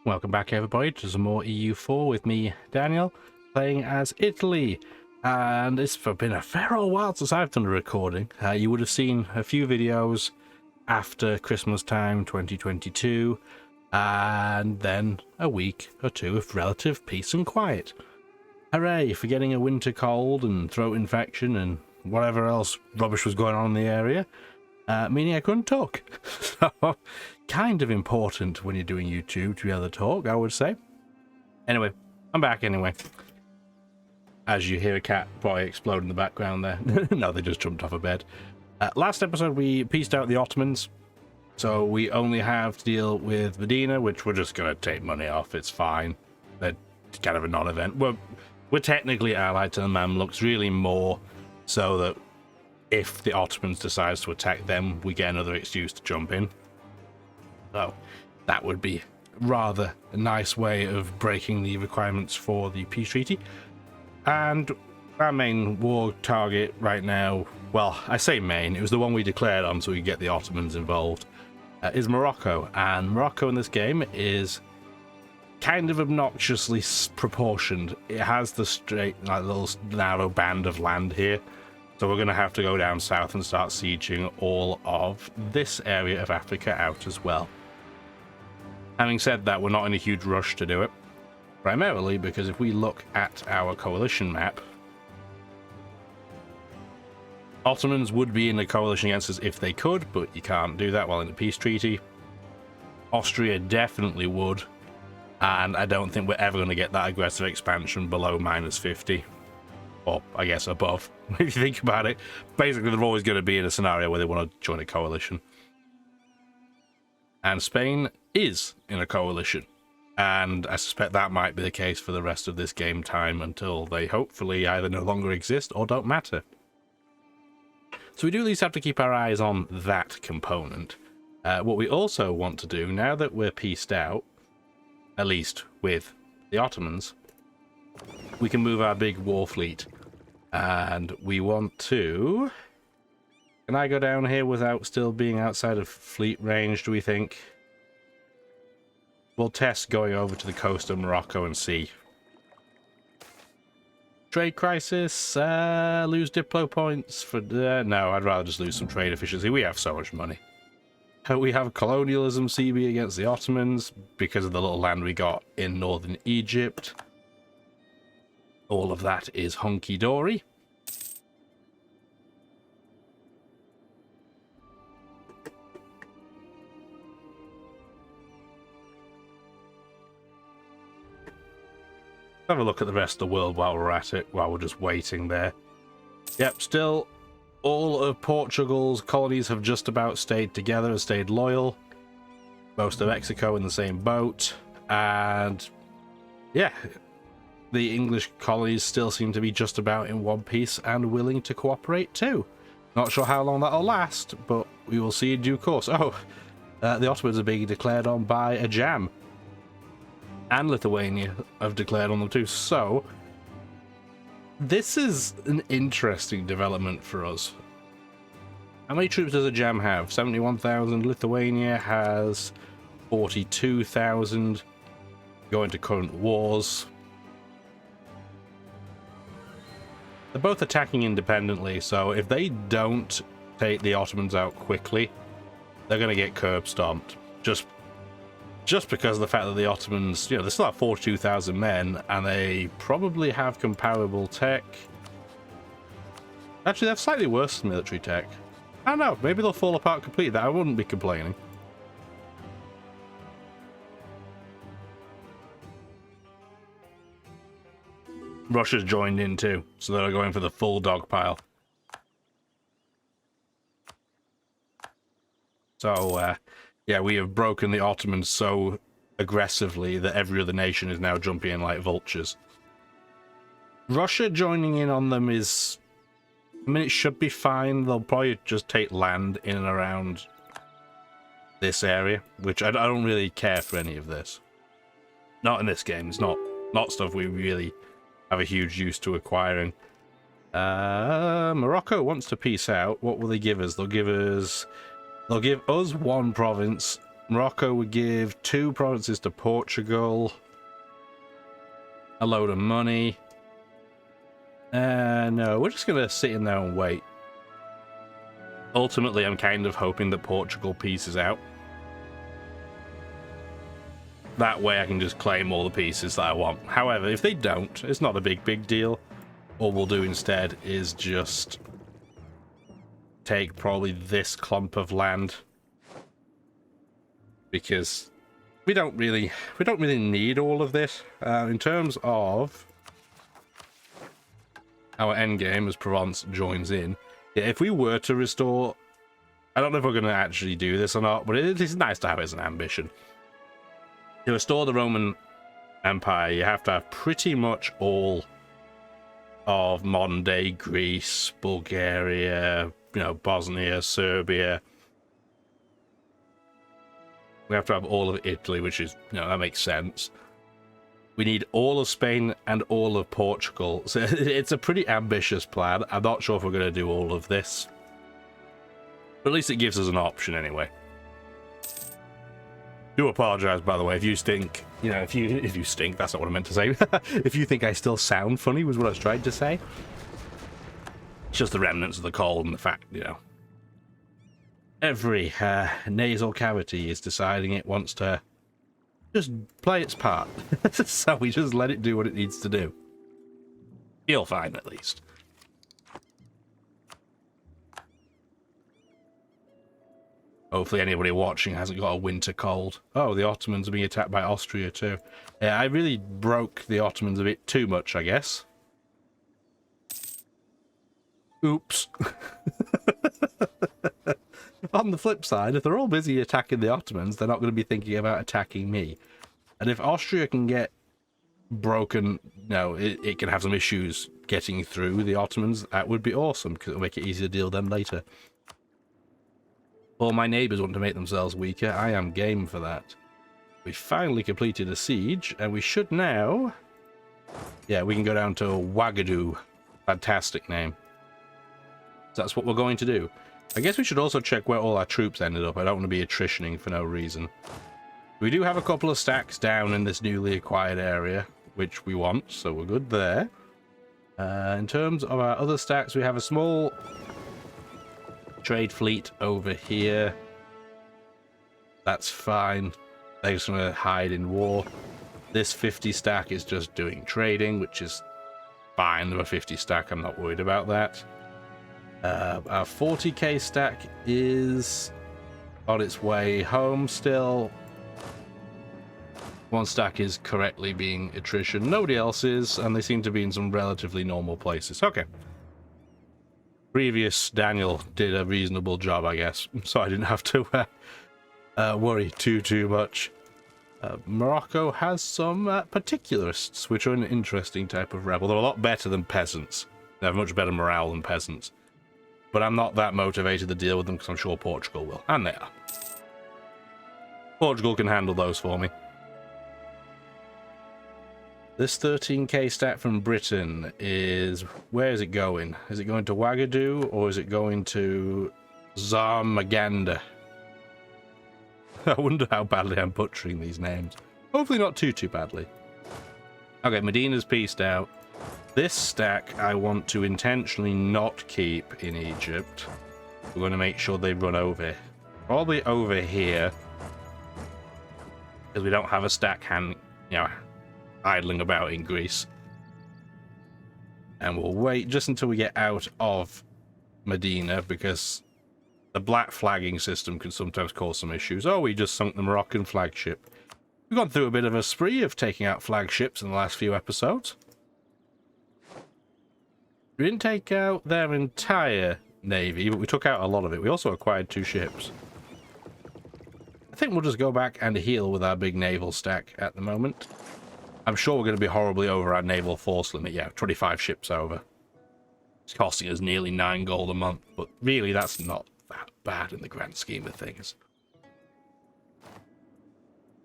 Welcome back, everybody, to some more EU4 with me, Daniel, playing as Italy. And it's been a fair old while since I've done a recording. You would have seen a few videos after Christmas time 2022, and then a week or two of relative peace and quiet. Hooray for getting a winter cold and throat infection and whatever else rubbish was going on in the area. Meaning I couldn't talk. So, kind of important when you're doing YouTube to be able to talk, I would say. Anyway, I'm back anyway. As you hear a cat probably explode in the background there. No, they just jumped off a bed. Last episode we pieced out the Ottomans. So we only have to deal with Medina, which we're just going to take money off. It's fine. They're kind of a non-event. We're technically allied to the Mamluks, really more so that if the Ottomans decides to attack them, we get another excuse to jump in. So that would be rather a nice way of breaking the requirements for the peace treaty. And our main war target right now, well, I say main, it was the one we declared on so we could get the Ottomans involved, is Morocco. And Morocco in this game is kind of obnoxiously proportioned. It has the straight, like, little narrow band of land here. So we're going to have to go down south and start sieging all of this area of Africa out as well. Having said that, we're not in a huge rush to do it. Primarily because if we look at our coalition map, Ottomans would be in a coalition against us if they could, but you can't do that while in a peace treaty. Austria definitely would, and I don't think we're ever going to get that aggressive expansion below -50. Or, I guess, above, if you think about it. Basically, they're always going to be in a scenario where they want to join a coalition. And Spain is in a coalition. And I suspect that might be the case for the rest of this game time until they hopefully either no longer exist or don't matter. So we do at least have to keep our eyes on that component. What we also want to do, now that we're pieced out, at least with the Ottomans, we can move our big war fleet. And we want to... Can I go down here without still being outside of fleet range, do we think? We'll test going over to the coast of Morocco and see. Trade crisis, lose Diplo points for... no, I'd rather just lose some trade efficiency. We have so much money. We have colonialism CB against the Ottomans because of the little land we got in northern Egypt. All of that is hunky-dory. Have a look at the rest of the world while we're at it, while we're just waiting there. Yep, still all of Portugal's colonies have just about stayed together and stayed loyal. Most of Mexico in the same boat. And yeah, the English colonies still seem to be just about in one piece and willing to cooperate too. Not sure how long that'll last, but we will see in due course. Oh, the Ottomans are being declared on by a jam. And Lithuania have declared on them too. So, this is an interesting development for us. How many troops does a jam have? 71,000. Lithuania has 42,000. Going to current wars. They're both attacking independently, so if they don't take the Ottomans out quickly, they're going to get curb stomped. Just because of the fact that the Ottomans, you know, they still have 42,000 men, and they probably have comparable tech. Actually, they have slightly worse military tech. I don't know, maybe they'll fall apart completely. I wouldn't be complaining. Russia's joined in too, so they're going for the full dog pile. So, yeah, we have broken the Ottomans so aggressively that every other nation is now jumping in like vultures. Russia joining in on them is... I mean, it should be fine. They'll probably just take land in and around this area, which I don't really care for any of this. Not in this game. It's not stuff we really have a huge use to acquiring. Morocco wants to peace out. What will they give us? They'll give us one province Morocco would give 2 provinces to Portugal. A load of money. No, we're just going to sit in there and wait. Ultimately, I'm kind of hoping that Portugal pieces out. That way I can just claim all the pieces that I want. However, if they don't, it's not a big deal. All we'll do instead is just take probably this clump of land. Because we don't really need all of this. In terms of our endgame as Provence joins in, yeah, if we were to restore, I don't know if we're going to actually do this or not, but it is nice to have it as an ambition. To restore the Roman Empire, you have to have pretty much all of modern day Greece, Bulgaria, Bosnia, Serbia. We have to have all of Italy, which is, that makes sense. We need all of Spain and all of Portugal. So it's a pretty ambitious plan. I'm not sure if we're going to do all of this. But at least it gives us an option anyway. Do apologize, by the way, if you stink. If you stink, that's not what I meant to say. If you think I still sound funny, was what I was trying to say. It's just the remnants of the cold and the fact, every nasal cavity is deciding it wants to just play its part. So we just let it do what it needs to do. Feel fine, at least. Hopefully anybody watching hasn't got a winter cold. Oh, the Ottomans are being attacked by Austria too. Yeah, I really broke the Ottomans a bit too much, I guess. Oops. On the flip side, if they're all busy attacking the Ottomans, they're not going to be thinking about attacking me. And if Austria can get broken, it can have some issues getting through the Ottomans, that would be awesome, because it'll make it easier to deal with them later. Or my neighbours want to make themselves weaker, I am game for that. We finally completed a siege, and we should now... Yeah, we can go down to Ouagadougou. Fantastic name. So that's what we're going to do. I guess we should also check where all our troops ended up. I don't want to be attritioning for no reason. We do have a couple of stacks down in this newly acquired area, which we want, so we're good there. In terms of our other stacks, we have a small trade fleet over here. That's fine. They're just going to hide in war. This 50 stack is just doing trading, which is fine. They're a 50 stack. I'm not worried about that. Our 40k stack is on its way home still. One stack is correctly being attrition. Nobody else is, and they seem to be in some relatively normal places. Okay. Previous Daniel did a reasonable job, I guess, so I didn't have to worry too much. Morocco has some particularists, which are an interesting type of rebel. They're a lot better than peasants. They have much better morale than peasants. But I'm not that motivated to deal with them because I'm sure Portugal will. And they are. Portugal can handle those for me. This 13k stat from Britain is... Where is it going? Is it going to Ouagadougou or is it going to Zarmaganda? I wonder how badly I'm butchering these names. Hopefully not too badly. Okay, Medina's pieced out. This stack I want to intentionally not keep in Egypt. We're going to make sure they run over. Probably over here. Because we don't have a stack idling about in Greece. And we'll wait just until we get out of Medina, because the black flagging system can sometimes cause some issues. Oh, we just sunk the Moroccan flagship. We've gone through a bit of a spree of taking out flagships in the last few episodes. We didn't take out their entire navy, but we took out a lot of it. We also acquired 2 ships. I think we'll just go back and heal with our big naval stack at the moment. I'm sure we're going to be horribly over our naval force limit. Yeah, 25 ships over. It's costing us nearly 9 gold a month, but really that's not that bad in the grand scheme of things.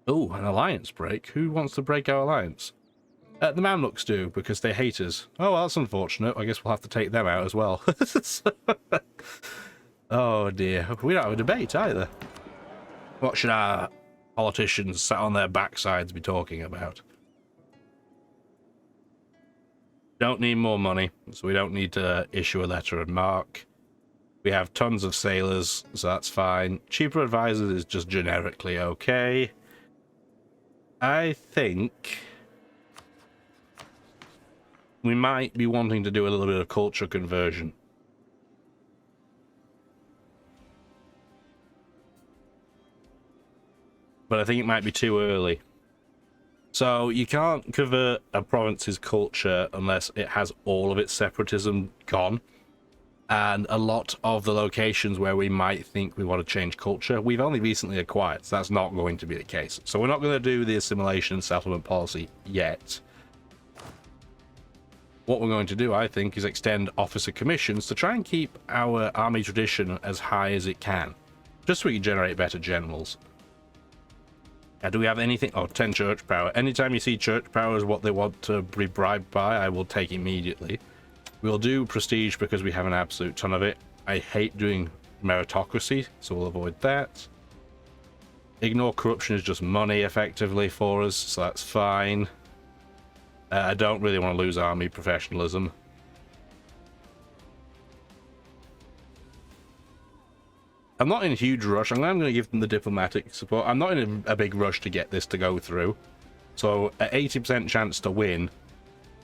Oh, an alliance break. Who wants to break our alliance? The Mamluks do, because they hate us. Oh, well, that's unfortunate. I guess we'll have to take them out as well. Oh, dear. We don't have a debate, either. What should our politicians sat on their backsides be talking about? Don't need more money, so we don't need to issue a letter of marque. We have tons of sailors, so that's fine. Cheaper advisors is just generically okay. I think we might be wanting to do a little bit of culture conversion. But I think it might be too early. So you can't convert a province's culture unless it has all of its separatism gone. And a lot of the locations where we might think we want to change culture, we've only recently acquired, so that's not going to be the case. So we're not going to do the assimilation and settlement policy yet. What we're going to do, I think, is extend officer commissions to try and keep our army tradition as high as it can, just so we can generate better generals. Do we have anything? Oh, 10 church power. Anytime you see church power as what they want to be bribed by, I will take immediately. We'll do prestige because we have an absolute ton of it. I hate doing meritocracy, so we'll avoid that. Ignore corruption is just money, effectively, for us, so that's fine. I don't really want to lose army professionalism. I'm not in a huge rush. I'm going to give them the diplomatic support. I'm not in a big rush to get this to go through. So, at 80% chance to win,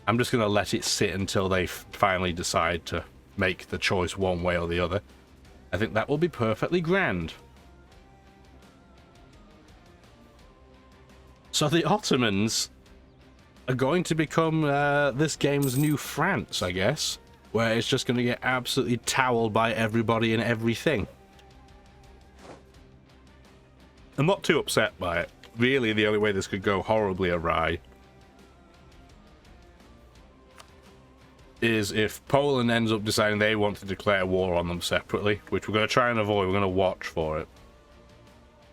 I'm just going to let it sit until they finally decide to make the choice one way or the other. I think that will be perfectly grand. So the Ottomans are going to become this game's new France, I guess, where it's just going to get absolutely toweled by everybody and everything. I'm not too upset by it. Really, the only way this could go horribly awry is if Poland ends up deciding they want to declare war on them separately, which we're going to try and avoid. We're going to watch for it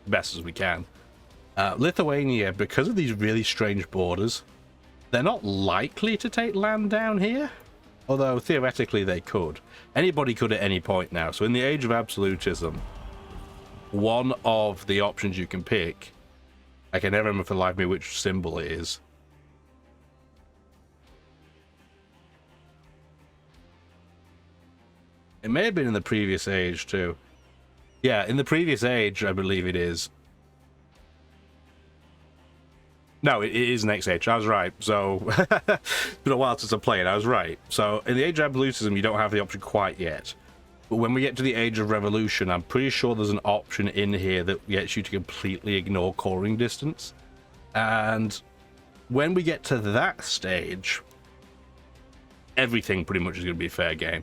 best as we can. Lithuania, because of these really strange borders, they're not likely to take land down here, although theoretically they could. Anybody could at any point now. So in the age of absolutism, one of the options you can pick, I can never remember for the life of me which symbol it is. It may have been in the previous age too. Yeah, in the previous age, I believe it is. No, it is next age. I was right. So, it's been a while since I played. I was right. So, in the age of absolutism, you don't have the option quite yet. But when we get to the age of revolution, I'm pretty sure there's an option in here that gets you to completely ignore coring distance. And when we get to that stage, everything pretty much is going to be fair game.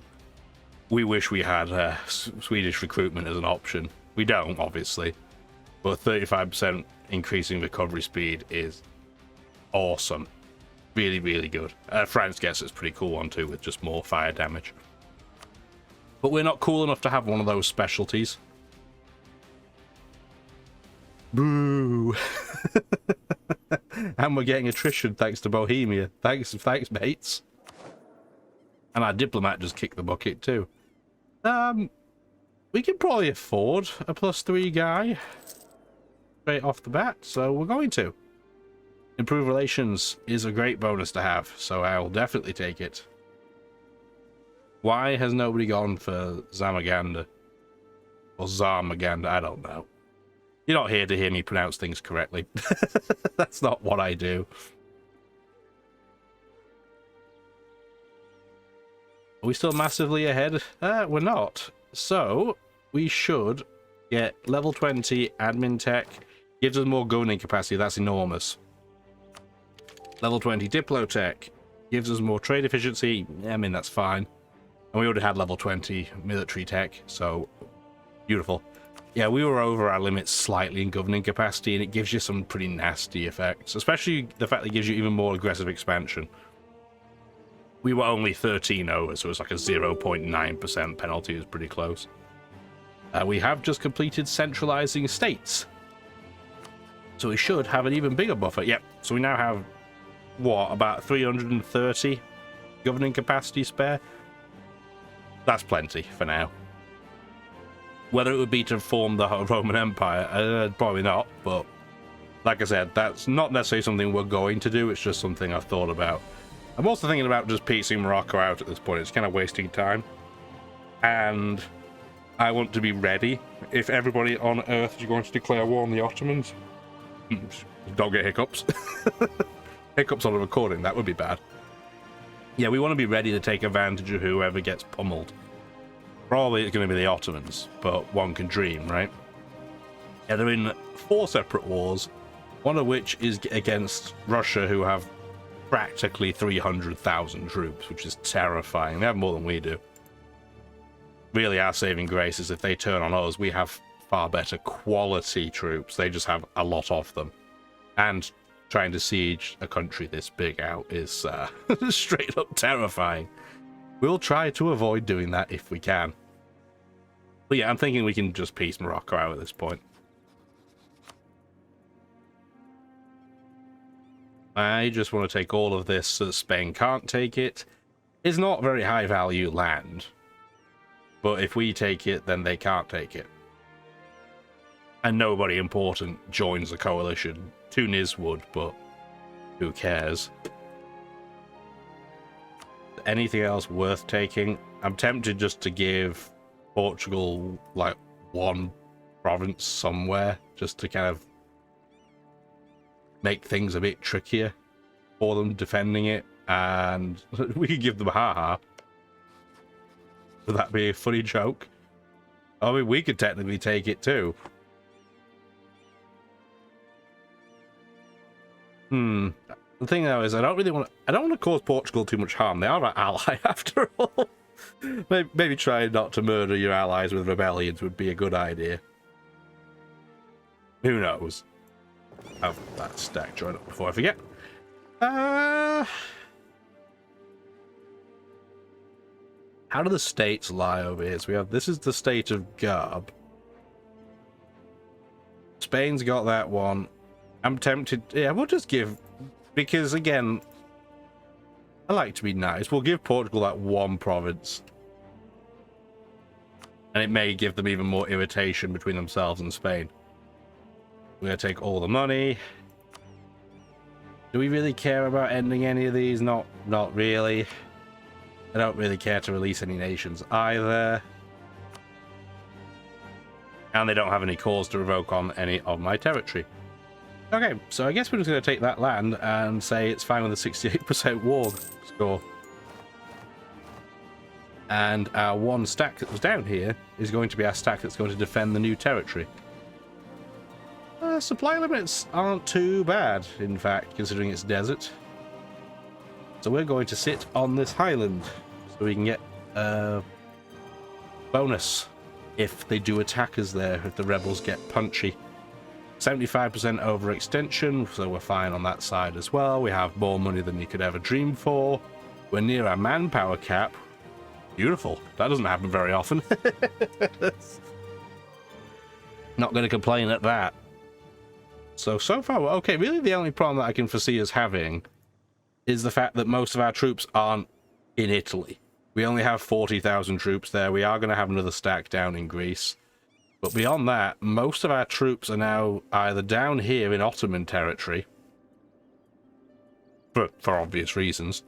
We wish we had Swedish recruitment as an option. We don't, obviously. But 35% increasing recovery speed is awesome. Really, really good. France gets it's a pretty cool one too, with just more fire damage. But we're not cool enough to have one of those specialties. Boo! And we're getting attrition thanks to Bohemia. Thanks, mates. And our diplomat just kicked the bucket too. We can probably afford a +3 guy straight off the bat, so we're going to. Improved relations is a great bonus to have, so I will definitely take it. Why has nobody gone for Zamaganda? Or Zarmaganda, I don't know. You're not here to hear me pronounce things correctly. That's not what I do. Are we still massively ahead? We're not. So, we should get level 20 admin tech. Gives us more governing capacity. That's enormous. Level 20 diplo tech. Gives us more trade efficiency. I mean, that's fine. And we already had level 20 military tech, so beautiful. Yeah, we were over our limits slightly in governing capacity, and it gives you some pretty nasty effects, especially the fact that it gives you even more aggressive expansion. We were only 13 over, so it was like a 0.9% penalty. It was pretty close. We have just completed centralizing states, so we should have an even bigger buffer. Yep, so we now have, what, about 330 governing capacity spare? That's plenty for now. Whether it would be to form the Roman Empire, probably not, but like I said, that's not necessarily something we're going to do, it's just something I've thought about. I'm also thinking about just piecing Morocco out at this point. It's kind of wasting time. And I want to be ready if everybody on Earth is going to declare war on the Ottomans. Don't get hiccups. Hiccups on a recording, that would be bad. Yeah, we want to be ready to take advantage of whoever gets pummeled. Probably it's going to be the Ottomans, but one can dream, right? Yeah, they're in 4 separate wars, one of which is against Russia, who have practically 300,000 troops, which is terrifying. They have more than we do. Really, our saving grace is if they turn on us, we have far better quality troops. They just have a lot of them. And trying to siege a country this big out is straight up terrifying. We'll try to avoid doing that if we can. But yeah, I'm thinking we can just piece Morocco out at this point. I just want to take all of this so that Spain can't take it. It's not very high value land. But if we take it, then they can't take it. And nobody important joins the coalition. Tunis would, but who cares? Anything else worth taking? I'm tempted just to give Portugal, like, one province somewhere, just to kind of make things a bit trickier for them defending it, and we could give them haha. Would that be a funny joke? I mean, we could technically take it too. The thing though is, I don't want to cause Portugal too much harm. They are our ally after all. Maybe try not to murder your allies with rebellions would be a good idea. Who knows? Have that stack join up before I forget. How do the states lie over here? So we have, this is the state of Garb. Spain's got that one. I'm tempted, yeah, we'll just give, because again, I like to be nice. We'll give Portugal that one province. And it may give them even more irritation between themselves and Spain. We're going to take all the money. Do we really care about ending any of these? Not really. I don't really care to release any nations either. And they don't have any cause to revoke on any of my territory. Okay, so I guess we're just going to take that land and say it's fine with a 68% war score. And our one stack that was down here is going to be our stack that's going to defend the new territory. Supply limits aren't too bad, in fact, considering it's desert. So we're going to sit on this highland so we can get a bonus if they do attack us there, if the rebels get punchy. 75% overextension, so we're fine on that side as well. We have more money than you could ever dream for. We're near our manpower cap. Beautiful. That doesn't happen very often. Not going to complain at that. So far, we're okay. Really, the only problem that I can foresee us having is the fact that most of our troops aren't in Italy. We only have 40,000 troops there. We are going to have another stack down in Greece. But beyond that, most of our troops are now either down here in Ottoman territory, for obvious reasons,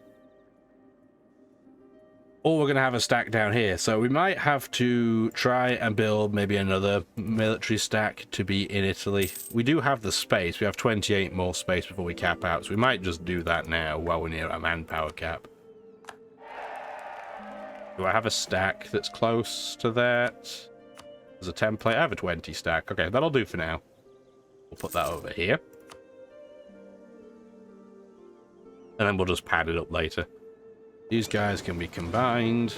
or we're going to have a stack down here. So we might have to try and build maybe another military stack to be in Italy. We do have the space. We have 28 more space before we cap out, so we might just do that now while we're near our manpower cap. Do I have a stack that's close to that? There's a template. I have a 20 stack. Okay, that'll do for now. We'll put that over here. And then we'll just pad it up later. These guys can be combined.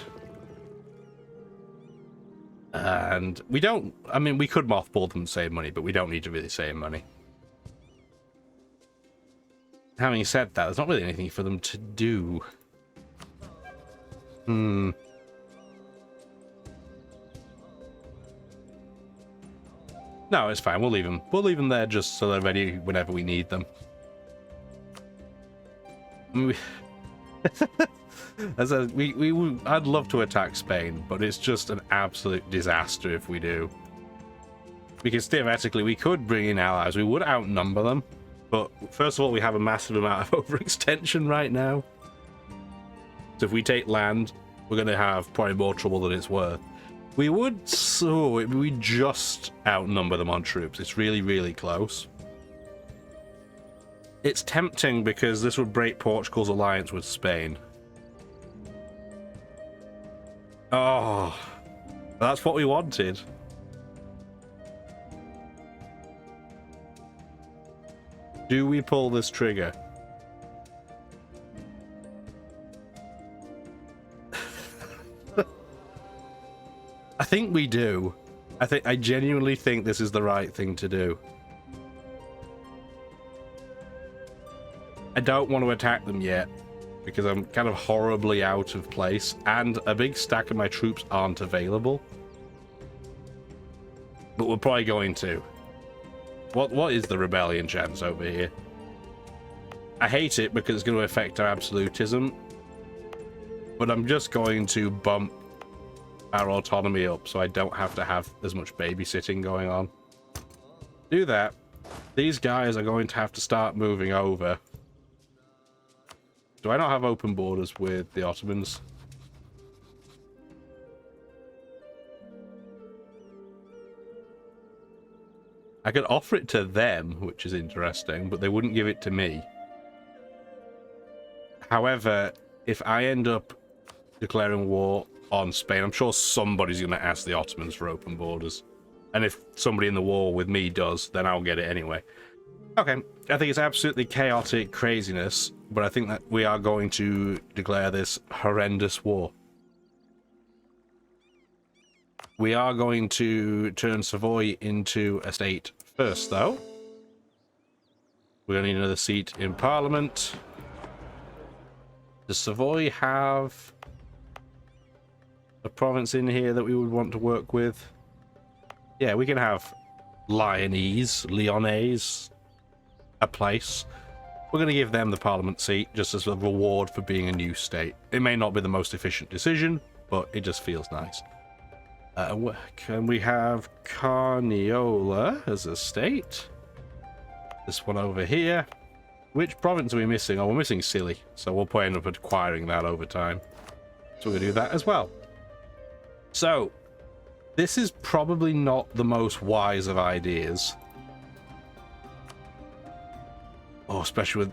And we don't... I mean, we could mothball them and save money, but we don't need to really save money. Having said that, there's not really anything for them to do. No, it's fine. We'll leave them. We'll leave them there just so they're ready whenever we need them. As a, I'd love to attack Spain, but it's just an absolute disaster if we do. Because theoretically, we could bring in allies. We would outnumber them. But first of all, we have a massive amount of overextension right now. So if we take land, we're going to have probably more trouble than it's worth. We would... So we just outnumber them on troops. It's really, really close. It's tempting because this would break Portugal's alliance with Spain. Oh, that's what we wanted. Do we pull this trigger? I think we do. I genuinely think this is the right thing to do. I don't want to attack them yet, because I'm kind of horribly out of place, and a big stack of my troops aren't available. But we're probably going to. What is the rebellion chance over here? I hate it because it's going to affect our absolutism, but I'm just going to bump our autonomy up so I don't have to have as much babysitting going on. Do that. These guys are going to have to start moving over. Do I not have open borders with the Ottomans? I could offer it to them, which is interesting, but they wouldn't give it to me. However, if I end up declaring war on Spain, I'm sure somebody's going to ask the Ottomans for open borders. And if somebody in the war with me does, then I'll get it anyway. Okay, I think it's absolutely chaotic craziness, but I think that we are going to declare this horrendous war. We are going to turn Savoy into a state first, though. We're going to need another seat in Parliament. Does Savoy have a province in here that we would want to work with? Yeah, we can have Lyonnaise, a place. We're going to give them the Parliament seat just as a reward for being a new state. It may not be the most efficient decision, but it just feels nice. Can we have Carniola as a state? This one over here. Which province are we missing? Oh, we're missing Scilly, so we'll probably end up acquiring that over time. So we're going to do that as well. So, this is probably not the most wise of ideas. Oh, especially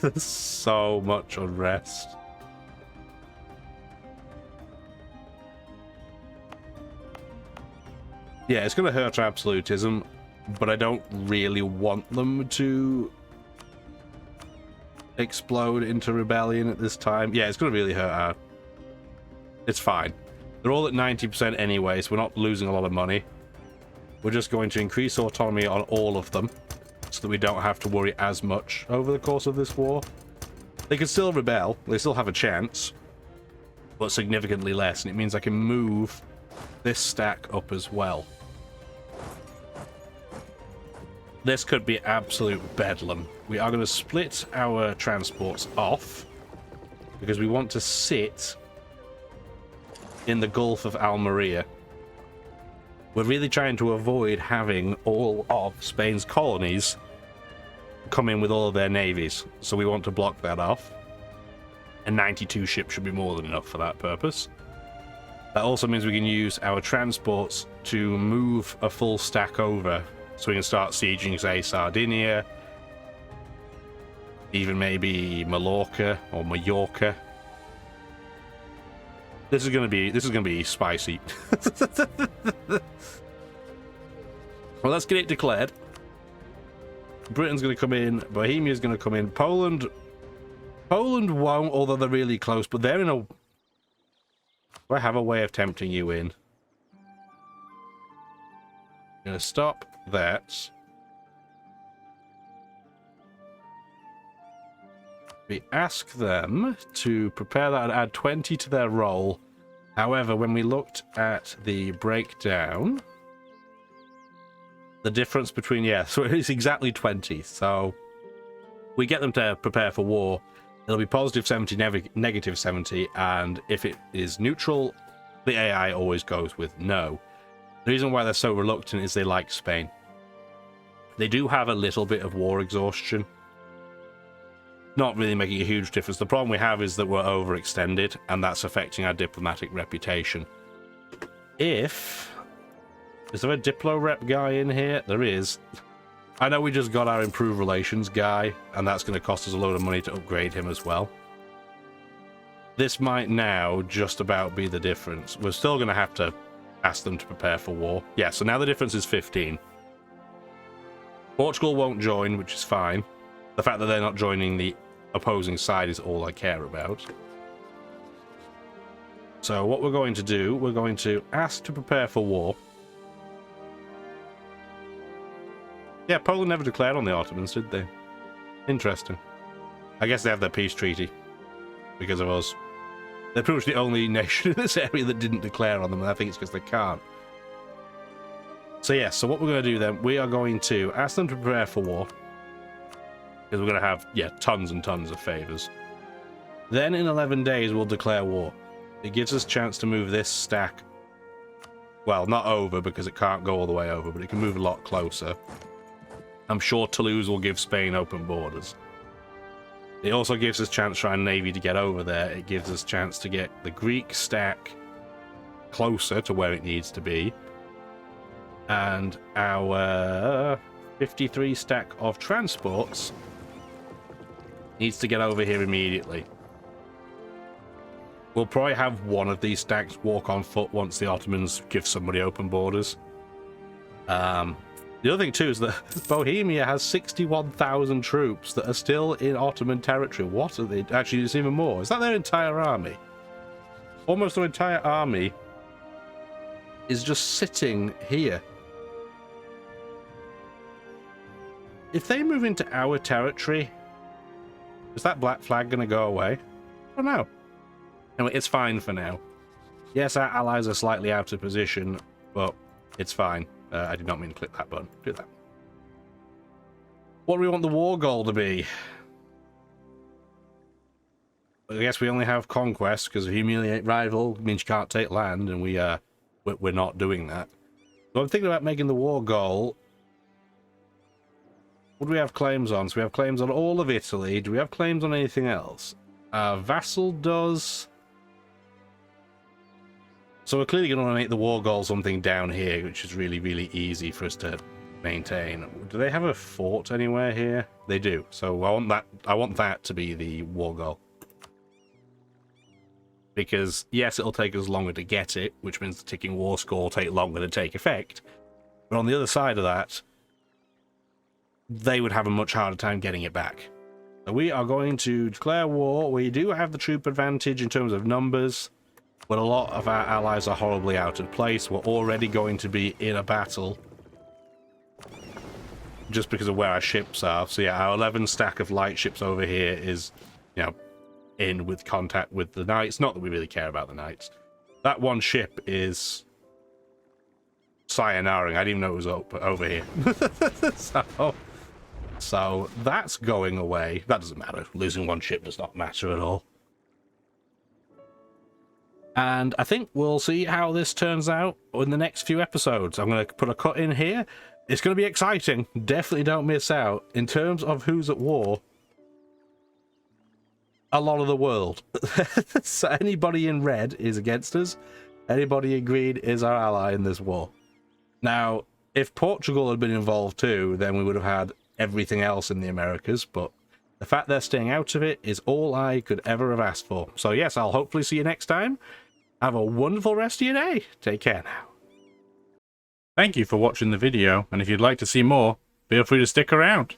with so much unrest. Yeah, it's going to hurt our absolutism, but I don't really want them to explode into rebellion at this time. Yeah, it's going to really hurt our... It's fine. They're all at 90% anyway, so we're not losing a lot of money. We're just going to increase autonomy on all of them, so that we don't have to worry as much over the course of this war. They can still rebel, they still have a chance, but significantly less, and it means I can move this stack up as well. This could be absolute bedlam. We are going to split our transports off, because we want to sit in the Gulf of Almeria. We're really trying to avoid having all of Spain's colonies come in with all of their navies, so we want to block that off. And 92 ships should be more than enough for that purpose. That also means we can use our transports to move a full stack over, so we can start sieging, say, Sardinia, even maybe Mallorca or Mallorca. This is gonna be spicy. Well, let's get it declared. Britain's gonna come in, Bohemia's gonna come in, Poland won't, although they're really close, but they're in a... Do I have a way of tempting you in? I'm gonna stop that. We ask them to prepare that and add 20 to their roll. However, when we looked at the breakdown, the difference between... Yeah, so it's exactly 20. So we get them to prepare for war. It'll be positive 70, negative 70, and if it is neutral, the AI always goes with no. The reason why they're so reluctant is they like Spain. They do have a little bit of war exhaustion. Not really making a huge difference. The problem we have is that we're overextended, and that's affecting our diplomatic reputation. Is there a Diplo rep guy in here? There is. I know we just got our improved relations guy, and that's going to cost us a load of money to upgrade him as well. This might now just about be the difference. We're still going to have to ask them to prepare for war. Yeah, so now the difference is 15. Portugal won't join, which is fine. The fact that they're not joining the opposing side is all I care about. So what we're going to do, we're going to ask to prepare for war. Yeah, Poland never declared on the Ottomans, did they? Interesting. I guess they have their peace treaty because of us. They're pretty much the only nation in this area that didn't declare on them, and I think it's because they can't. So yeah, so what we're going to do then, we are going to ask them to prepare for war. Because we're going to have, yeah, tons and tons of favours. Then in 11 days, we'll declare war. It gives us a chance to move this stack. Well, not over, because it can't go all the way over, but it can move a lot closer. I'm sure Toulouse will give Spain open borders. It also gives us a chance for our navy to get over there. It gives us a chance to get the Greek stack closer to where it needs to be. And our 53 stack of transports needs to get over here immediately. We'll probably have one of these stacks walk on foot once the Ottomans give somebody open borders. The other thing too is that Bohemia has 61,000 troops that are still in Ottoman territory. What are they? Actually, it's even more. Is that their entire army? Almost their entire army is just sitting here. If they move into our territory, is that black flag going to go away? I don't know. Anyway, it's fine for now. Yes, our allies are slightly out of position, but it's fine. I did not mean to click that button. Do that. What do we want the war goal to be? I guess we only have conquest because humiliate rival means you can't take land, and we're not doing that. So I'm thinking about making the war goal. What do we have claims on? So we have claims on all of Italy. Do we have claims on anything else? Vassal does. So we're clearly going to make the war goal something down here, which is really, really easy for us to maintain. Do they have a fort anywhere here? They do. So I want that to be the war goal. Because, yes, it'll take us longer to get it, which means the ticking war score will take longer to take effect. But on the other side of that, they would have a much harder time getting it back. So we are going to declare war. We do have the troop advantage in terms of numbers, but a lot of our allies are horribly out of place. We're already going to be in a battle just because of where our ships are. So yeah, our 11 stack of light ships over here is, you know, in with contact with the knights. Not that we really care about the knights. That one ship is sayonara. I didn't even know it was over here. So that's going away. That doesn't matter. Losing one ship does not matter at all. And I think we'll see how this turns out in the next few episodes. I'm going to put a cut in here. It's going to be exciting. Definitely don't miss out. In terms of who's at war, a lot of the world. So anybody in red is against us. Anybody in green is our ally in this war. Now, if Portugal had been involved too, then we would have had everything else in the Americas, but the fact they're staying out of it is all I could ever have asked for. So yes, I'll hopefully see you next time. Have a wonderful rest of your day. Take care now. Thank you for watching the video, and if you'd like to see more, feel free to stick around.